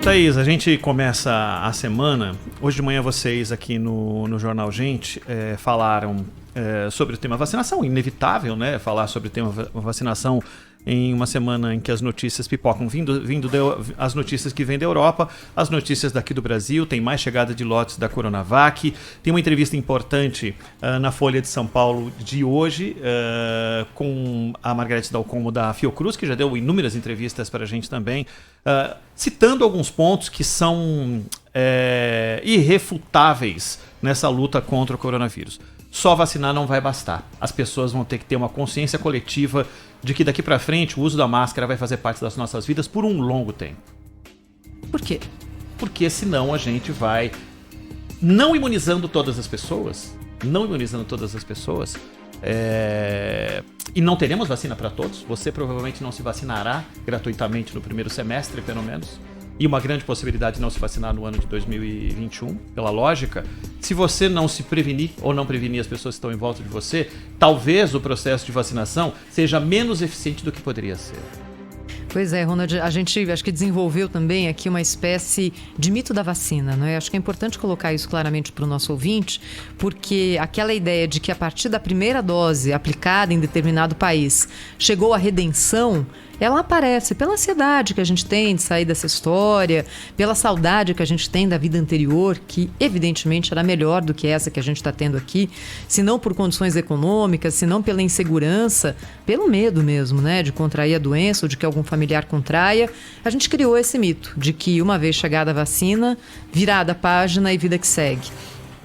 Thaís, a gente começa a semana. Hoje de manhã vocês aqui no Jornal Gente falaram sobre o tema vacinação. Inevitável, né? Falar sobre o tema vacinação em uma semana em que as notícias pipocam, as notícias que vêm da Europa, as notícias daqui do Brasil, tem mais chegada de lotes da Coronavac, tem uma entrevista importante na Folha de São Paulo de hoje com a Margarete Dal Como da Fiocruz, que já deu inúmeras entrevistas para a gente também, citando alguns pontos que são irrefutáveis nessa luta contra o coronavírus. Só vacinar não vai bastar. As pessoas vão ter que ter uma consciência coletiva de que daqui para frente o uso da máscara vai fazer parte das nossas vidas por um longo tempo. Por quê? Porque senão a gente vai não imunizando todas as pessoas, e não teremos vacina para todos. Você provavelmente não se vacinará gratuitamente no primeiro semestre, pelo menos. E uma grande possibilidade de não se vacinar no ano de 2021, pela lógica. Se você não se prevenir ou não prevenir as pessoas que estão em volta de você, talvez o processo de vacinação seja menos eficiente do que poderia ser. Pois é, Ronald, a gente acho que desenvolveu também aqui uma espécie de mito da vacina, não é? Acho que é importante colocar isso claramente para o nosso ouvinte, porque aquela ideia de que a partir da primeira dose aplicada em determinado país chegou a redenção, ela aparece pela ansiedade que a gente tem de sair dessa história, pela saudade que a gente tem da vida anterior, que evidentemente era melhor do que essa que a gente está tendo aqui, se não por condições econômicas, se não pela insegurança, pelo medo mesmo, né, de contrair a doença ou de que algum familiar contraia. A gente criou esse mito de que uma vez chegada a vacina, virada a página e vida que segue.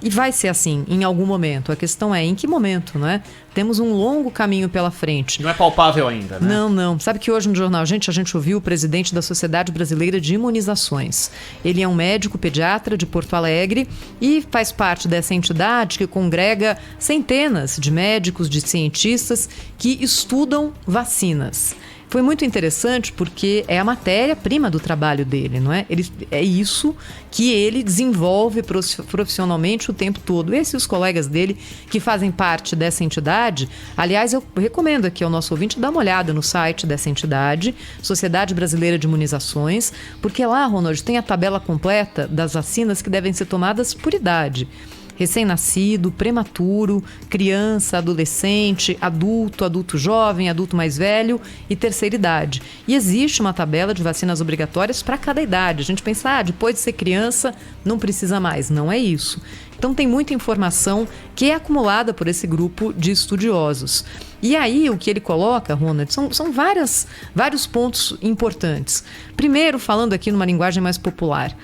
E vai ser assim em algum momento. A questão é em que momento, não é? Temos um longo caminho pela frente. Não é palpável ainda, né? Não. Sabe que hoje no Jornal a gente ouviu o presidente da Sociedade Brasileira de Imunizações. Ele é um médico pediatra de Porto Alegre e faz parte dessa entidade que congrega centenas de médicos, de cientistas que estudam vacinas. Foi muito interessante porque é a matéria-prima do trabalho dele, não é? É isso que ele desenvolve profissionalmente o tempo todo. Esse e os colegas dele que fazem parte dessa entidade, aliás, eu recomendo aqui ao nosso ouvinte dar uma olhada no site dessa entidade, Sociedade Brasileira de Imunizações, porque lá, Ronald, tem a tabela completa das vacinas que devem ser tomadas por idade. Recém-nascido, prematuro, criança, adolescente, adulto jovem, adulto mais velho e terceira idade. E existe uma tabela de vacinas obrigatórias para cada idade. A gente pensa, depois de ser criança, não precisa mais. Não é isso. Então tem muita informação que é acumulada por esse grupo de estudiosos. E aí o que ele coloca, Ronald, são vários pontos importantes. Primeiro, falando aqui numa linguagem mais popular,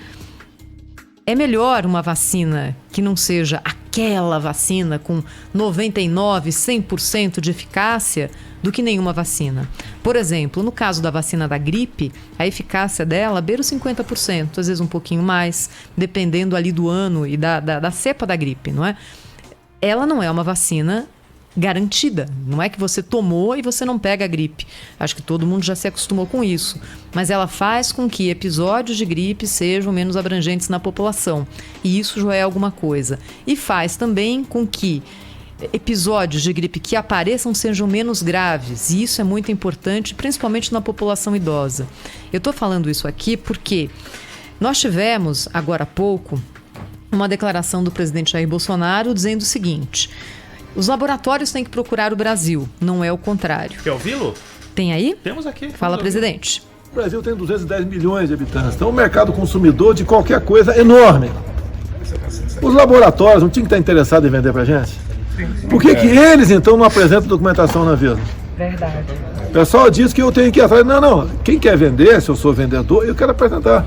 é melhor uma vacina que não seja aquela vacina com 99%, 100% de eficácia do que nenhuma vacina. Por exemplo, no caso da vacina da gripe, a eficácia dela beira os 50%, às vezes um pouquinho mais, dependendo ali do ano e da cepa da gripe, não é? Ela não é uma vacina garantida. Não é que você tomou e você não pega a gripe. Acho que todo mundo já se acostumou com isso. Mas ela faz com que episódios de gripe sejam menos abrangentes na população. E isso já é alguma coisa. E faz também com que episódios de gripe que apareçam sejam menos graves. E isso é muito importante, principalmente na população idosa. Eu estou falando isso aqui porque nós tivemos, agora há pouco, uma declaração do presidente Jair Bolsonaro dizendo o seguinte: os laboratórios têm que procurar o Brasil, não é o contrário. Quer ouvi-lo? Tem aí? Temos aqui. Fala, presidente. O Brasil tem 210 milhões de habitantes, então o mercado consumidor de qualquer coisa é enorme. Os laboratórios não tinham que estar interessados em vender pra gente? Por que eles, então, não apresentam documentação na Anvisa? Verdade. O pessoal diz que eu tenho que ir atrás. Não. Quem quer vender, se eu sou vendedor, eu quero apresentar.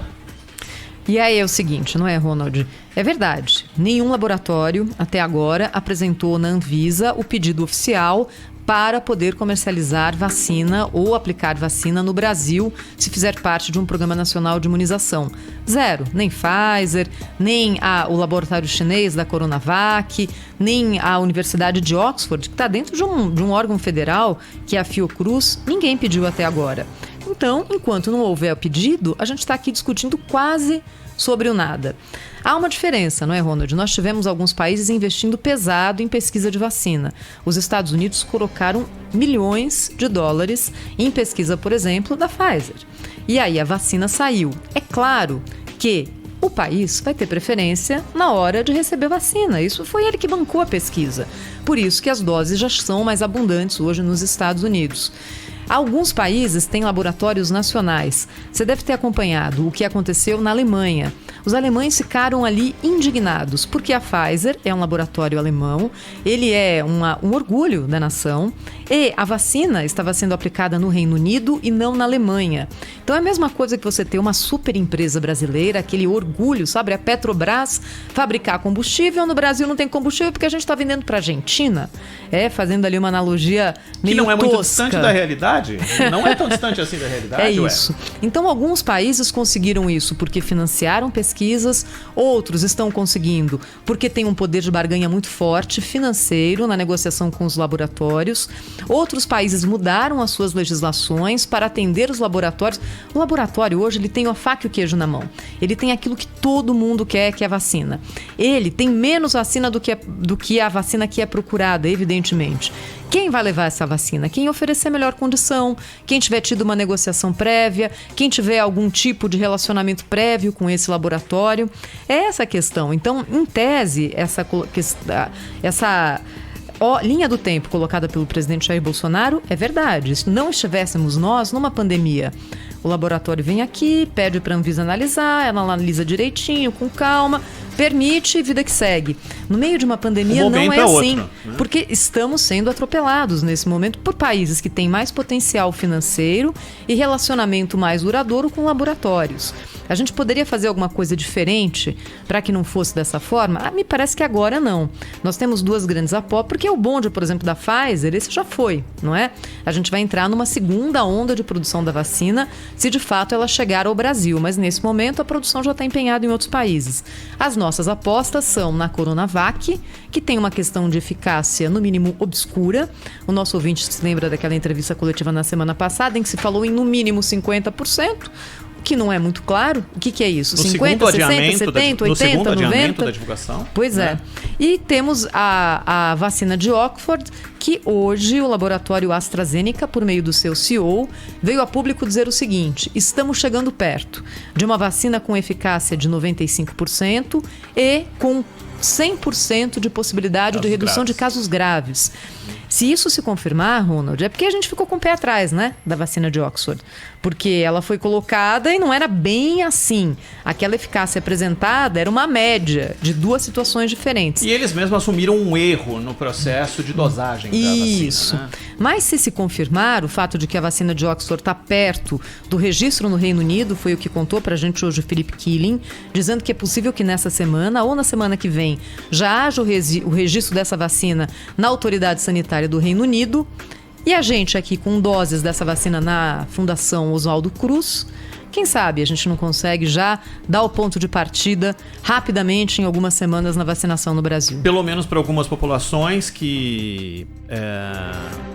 E aí é o seguinte, não é, Ronald? É verdade. Nenhum laboratório, até agora, apresentou na Anvisa o pedido oficial para poder comercializar vacina ou aplicar vacina no Brasil, se fizer parte de um programa nacional de imunização. Zero. Nem Pfizer, nem o laboratório chinês da Coronavac, nem a Universidade de Oxford, que está dentro de um órgão federal, que é a Fiocruz. Ninguém pediu até agora. Então, enquanto não houver o pedido, a gente está aqui discutindo quase sobre o nada. Há uma diferença, não é, Ronald? Nós tivemos alguns países investindo pesado em pesquisa de vacina. Os Estados Unidos colocaram milhões de dólares em pesquisa, por exemplo, da Pfizer. E aí a vacina saiu. É claro que o país vai ter preferência na hora de receber vacina. Isso foi ele que bancou a pesquisa. Por isso que as doses já são mais abundantes hoje nos Estados Unidos. Alguns países têm laboratórios nacionais. Você deve ter acompanhado o que aconteceu na Alemanha. Os alemães ficaram ali indignados, porque a Pfizer é um laboratório alemão, ele é um orgulho da nação, e a vacina estava sendo aplicada no Reino Unido e não na Alemanha. Então é a mesma coisa que você ter uma super empresa brasileira, aquele orgulho, sabe? A Petrobras fabricar combustível, no Brasil não tem combustível porque a gente está vendendo para a Argentina. Fazendo ali uma analogia meio tosca. Que não é muito tosca. distante da realidade? Não é tão distante assim da realidade? É isso. Então, alguns países conseguiram isso porque financiaram pesquisas, outros estão conseguindo porque tem um poder de barganha muito forte financeiro na negociação com os laboratórios. Outros países mudaram as suas legislações para atender os laboratórios. O laboratório hoje ele tem a faca e o queijo na mão. Ele tem aquilo que todo mundo quer, que é a vacina. Ele tem menos vacina do que a vacina que é procurada, evidentemente. Quem vai levar essa vacina? Quem oferecer melhor condição, quem tiver tido uma negociação prévia, quem tiver algum tipo de relacionamento prévio com esse laboratório. É essa a questão. Então, em tese, essa linha do tempo colocada pelo presidente Jair Bolsonaro é verdade. Se não estivéssemos nós numa pandemia, o laboratório vem aqui, pede para a Anvisa analisar, ela analisa direitinho, com calma, permite, vida que segue. No meio de uma pandemia não é assim, porque estamos sendo atropelados nesse momento por países que têm mais potencial financeiro e relacionamento mais duradouro com laboratórios. A gente poderia fazer alguma coisa diferente para que não fosse dessa forma? Me parece que agora não. Nós temos duas grandes apostas, porque o bonde, por exemplo, da Pfizer, esse já foi, não é? A gente vai entrar numa segunda onda de produção da vacina, se de fato ela chegar ao Brasil, mas nesse momento a produção já está empenhada em outros países. As nossas apostas são na Coronavac, que tem uma questão de eficácia, no mínimo, obscura. O nosso ouvinte se lembra daquela entrevista coletiva na semana passada, em que se falou em, no mínimo, 50%. Que não é muito claro. O que é isso? 50, 60, 70, 80, 90? Da divulgação? Pois é. E temos a vacina de Oxford, que hoje o laboratório AstraZeneca, por meio do seu CEO, veio a público dizer o seguinte: estamos chegando perto de uma vacina com eficácia de 95% e com 100% de possibilidade de redução de casos graves. Se isso se confirmar, Ronald, é porque a gente ficou com o pé atrás, né, da vacina de Oxford. Porque ela foi colocada e não era bem assim. Aquela eficácia apresentada era uma média de duas situações diferentes. E eles mesmos assumiram um erro no processo de dosagem da vacina. Isso. Né? Mas se confirmar o fato de que a vacina de Oxford está perto do registro no Reino Unido, foi o que contou pra gente hoje o Philip Killing, dizendo que é possível que nessa semana ou na semana que vem já haja o registro dessa vacina na autoridade sanitária do Reino Unido. E a gente aqui com doses dessa vacina na Fundação Oswaldo Cruz, quem sabe a gente não consegue já dar o ponto de partida rapidamente em algumas semanas na vacinação no Brasil. Pelo menos para algumas populações que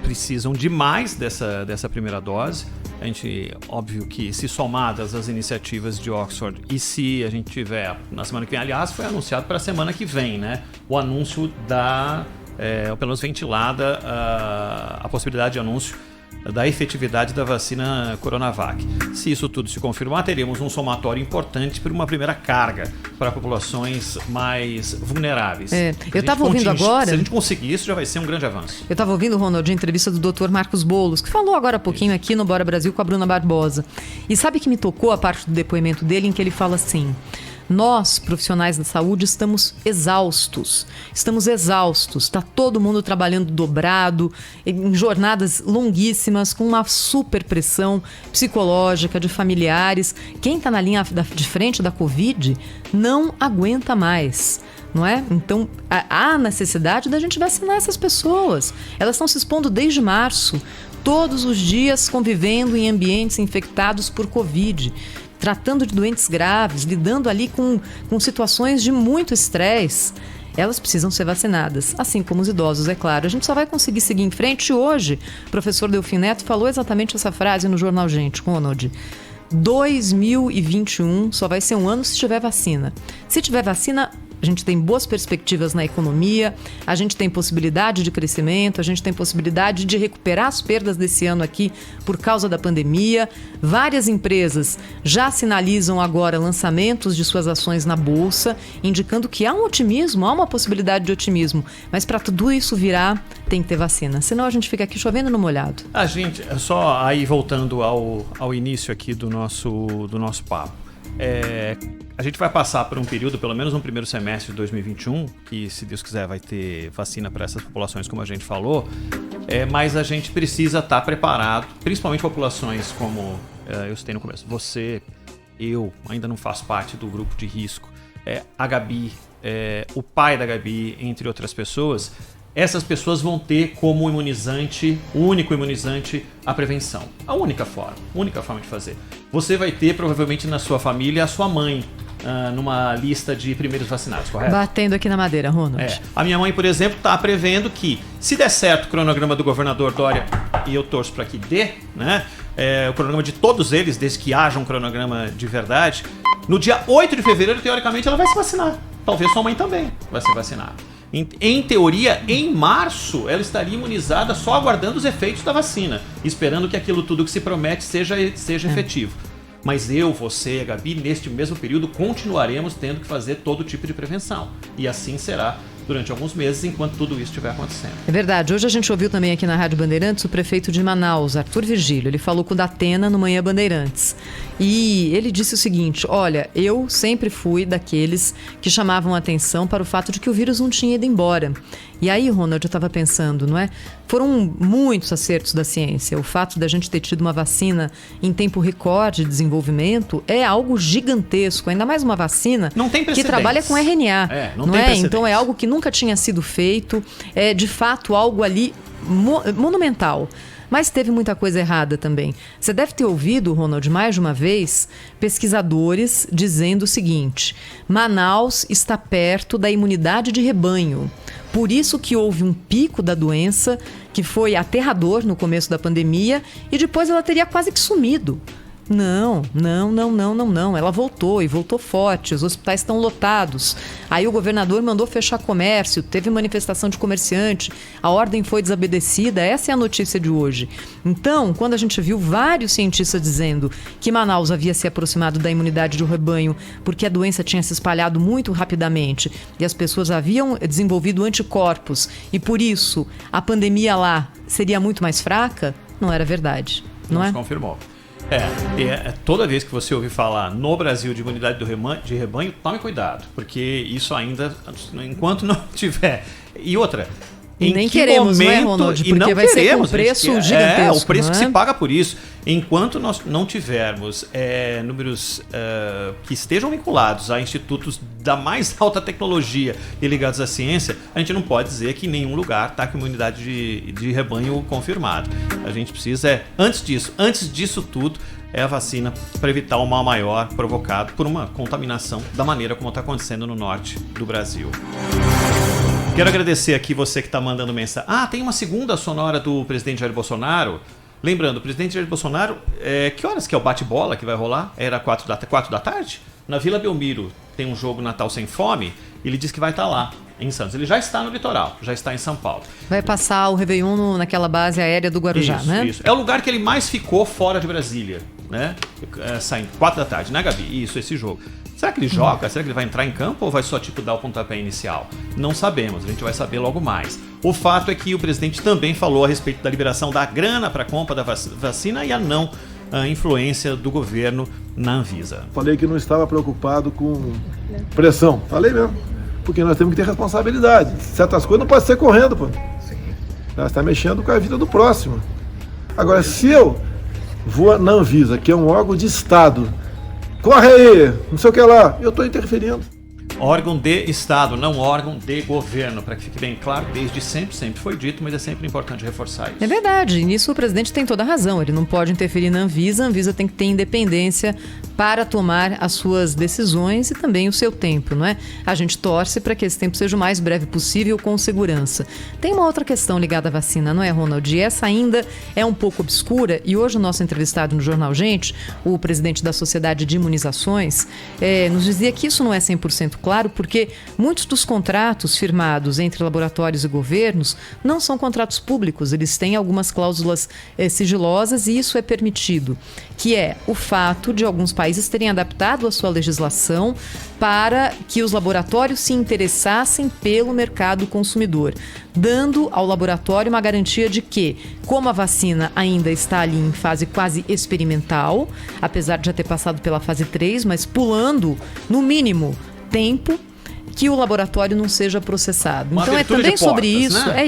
precisam demais dessa primeira dose. A gente, óbvio que se somadas as iniciativas de Oxford e se a gente tiver na semana que vem, aliás, foi anunciado para a semana que vem, né? O anúncio ou pelo menos ventilada a possibilidade de anúncio da efetividade da vacina Coronavac. Se isso tudo se confirmar, teríamos um somatório importante para uma primeira carga para populações mais vulneráveis. Eu estava ouvindo agora... Se a gente conseguir isso, já vai ser um grande avanço. Eu estava ouvindo, Ronald, a entrevista do Dr. Marcos Boulos, que falou agora há pouquinho aqui no Bora Brasil com a Bruna Barbosa. E sabe que me tocou a parte do depoimento dele em que ele fala assim: nós, profissionais da saúde, estamos exaustos. Está todo mundo trabalhando dobrado, em jornadas longuíssimas, com uma super pressão psicológica de familiares. Quem está na linha de frente da Covid não aguenta mais. Não é? Então, há necessidade da gente vacinar essas pessoas. Elas estão se expondo desde março, todos os dias convivendo em ambientes infectados por Covid, tratando de doentes graves, lidando ali com situações de muito estresse. Elas precisam ser vacinadas, assim como os idosos, é claro. A gente só vai conseguir seguir em frente. Hoje, o professor Delfim Neto falou exatamente essa frase no Jornal Gente, Ronald. 2021 só vai ser um ano se tiver vacina. Se tiver vacina, A gente tem boas perspectivas na economia, a gente tem possibilidade de crescimento, a gente tem possibilidade de recuperar as perdas desse ano aqui por causa da pandemia. Várias empresas já sinalizam agora lançamentos de suas ações na Bolsa, indicando que há um otimismo, há uma possibilidade de otimismo. Mas para tudo isso virar, tem que ter vacina. Senão a gente fica aqui chovendo no molhado. A gente, só aí voltando ao início aqui do nosso papo. A gente vai passar por um período, pelo menos no primeiro semestre de 2021, que, se Deus quiser, vai ter vacina para essas populações, como a gente falou, mas a gente precisa estar preparado, principalmente populações como eu citei no começo. Você, eu, ainda não faço parte do grupo de risco, a Gabi, o pai da Gabi, entre outras pessoas. Essas pessoas vão ter como imunizante, o único imunizante, a prevenção. A única forma de fazer. Você vai ter, provavelmente, na sua família, a sua mãe, numa lista de primeiros vacinados, correto? Batendo aqui na madeira, Ronald. A minha mãe, por exemplo, está prevendo que, se der certo o cronograma do governador Dória, e eu torço para que dê, né? O cronograma de todos eles, desde que haja um cronograma de verdade, no dia 8 de fevereiro, teoricamente, ela vai se vacinar. Talvez sua mãe também vai se vacinar. Em teoria, em março, ela estaria imunizada, só aguardando os efeitos da vacina, esperando que aquilo tudo que se promete seja efetivo. Mas eu, você, a Gabi, neste mesmo período, continuaremos tendo que fazer todo tipo de prevenção. E assim será durante alguns meses, enquanto tudo isso estiver acontecendo. É verdade. Hoje a gente ouviu também aqui na Rádio Bandeirantes o prefeito de Manaus, Arthur Virgílio. Ele falou com o Datena no Manhã Bandeirantes. E ele disse o seguinte: olha, eu sempre fui daqueles que chamavam a atenção para o fato de que o vírus não tinha ido embora. E aí, Ronald, eu estava pensando, não é? Foram muitos acertos da ciência. O fato da gente ter tido uma vacina em tempo recorde de desenvolvimento é algo gigantesco. Ainda mais uma vacina que trabalha com RNA. Não é? Então é algo que nunca tinha sido feito. É, de fato, algo ali monumental. Mas teve muita coisa errada também. Você deve ter ouvido, Ronald, mais de uma vez, pesquisadores dizendo o seguinte: Manaus está perto da imunidade de rebanho. Por isso que houve um pico da doença que foi aterrador no começo da pandemia e depois ela teria quase que sumido. Não. Ela voltou e voltou forte. Os hospitais estão lotados. Aí o governador mandou fechar comércio, teve manifestação de comerciante, a ordem foi desobedecida. Essa é a notícia de hoje. Então, quando a gente viu vários cientistas dizendo que Manaus havia se aproximado da imunidade do rebanho porque a doença tinha se espalhado muito rapidamente e as pessoas haviam desenvolvido anticorpos e por isso a pandemia lá seria muito mais fraca, não era verdade, não é? Se confirmou. Toda vez que você ouvir falar no Brasil de imunidade de rebanho, tome cuidado, porque isso ainda, enquanto não tiver. E outra, e nem queremos, não é, Ronald? Porque vai ser com um preço gigantesco. O preço que se paga por isso. Enquanto nós não tivermos números que estejam vinculados a institutos da mais alta tecnologia e ligados à ciência, a gente não pode dizer que em nenhum lugar está com imunidade de rebanho confirmada. A gente precisa, antes disso tudo, a vacina para evitar o mal maior provocado por uma contaminação da maneira como está acontecendo no norte do Brasil. Quero agradecer aqui você que está mandando mensagem. Tem uma segunda sonora do presidente Jair Bolsonaro. Lembrando, o presidente Jair Bolsonaro, que horas que é o bate-bola que vai rolar? Era 4 da tarde? Na Vila Belmiro tem um jogo Natal Sem Fome. Ele disse que vai estar lá, em Santos. Ele já está no litoral, já está em São Paulo. Vai passar o Réveillon naquela base aérea do Guarujá, né? Isso. É o lugar que ele mais ficou fora de Brasília, né? Saindo 4 da tarde, né, Gabi? Isso, esse jogo. Será que ele joga? Será que ele vai entrar em campo ou vai só dar o pontapé inicial? Não sabemos, a gente vai saber logo mais. O fato é que o presidente também falou a respeito da liberação da grana para a compra da vacina e a influência do governo na Anvisa. Falei que não estava preocupado com pressão. Falei mesmo. Porque nós temos que ter responsabilidade. Certas coisas não podem ser correndo, pô. Nós estamos mexendo com a vida do próximo. Agora, se eu vou na Anvisa, que é um órgão de Estado, corre aí, não sei o que lá, eu estou interferindo. Órgão de Estado, não órgão de governo, para que fique bem claro, desde sempre foi dito, mas é sempre importante reforçar isso. É verdade, e nisso o presidente tem toda a razão, ele não pode interferir na Anvisa, a Anvisa tem que ter independência para tomar as suas decisões e também o seu tempo, não é? A gente torce para que esse tempo seja o mais breve possível, com segurança. Tem uma outra questão ligada à vacina, não é, Ronald? E essa ainda é um pouco obscura, e hoje o nosso entrevistado no Jornal Gente, o presidente da Sociedade de Imunizações, nos dizia que isso não é 100% claro, porque muitos dos contratos firmados entre laboratórios e governos não são contratos públicos, eles têm algumas cláusulas sigilosas, e isso é permitido, que é o fato de alguns países terem adaptado a sua legislação para que os laboratórios se interessassem pelo mercado consumidor, dando ao laboratório uma garantia de que, como a vacina ainda está ali em fase quase experimental, apesar de já ter passado pela fase 3, mas pulando, no mínimo, tempo, que o laboratório não seja processado. Uma então é também portas, sobre isso, né?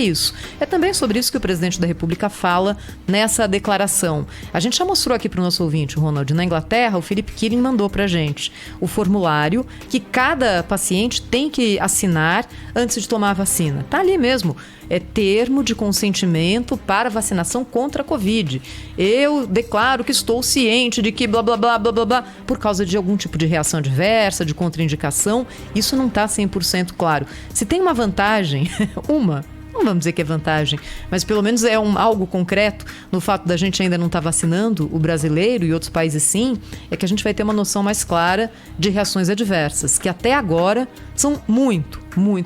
É também sobre isso que o presidente da República fala nessa declaração. A gente já mostrou aqui para o nosso ouvinte, Ronald, na Inglaterra, o Philip Killing mandou para a gente o formulário que cada paciente tem que assinar antes de tomar a vacina. Tá ali mesmo. É termo de consentimento para vacinação contra a Covid. Eu declaro que estou ciente de que blá, blá, blá, blá, blá, blá, por causa de algum tipo de reação adversa, de contraindicação. Isso não está 100% claro. Se tem uma vantagem, não vamos dizer que é vantagem, mas pelo menos é algo concreto no fato da gente ainda não estar vacinando o brasileiro e outros países sim, é que a gente vai ter uma noção mais clara de reações adversas, que até agora são muito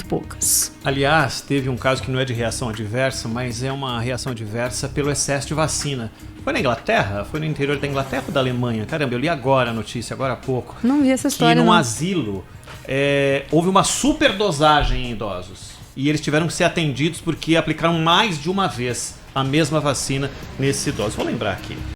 poucas. Aliás, teve um caso que não é de reação adversa, mas é uma reação adversa pelo excesso de vacina. Foi na Inglaterra? Foi no interior da Inglaterra ou da Alemanha? Caramba, eu li agora a notícia, agora há pouco. Não vi essa história, que num não. asilo houve uma superdosagem em idosos. E eles tiveram que ser atendidos porque aplicaram mais de uma vez a mesma vacina nesses idosos. Vou lembrar aqui.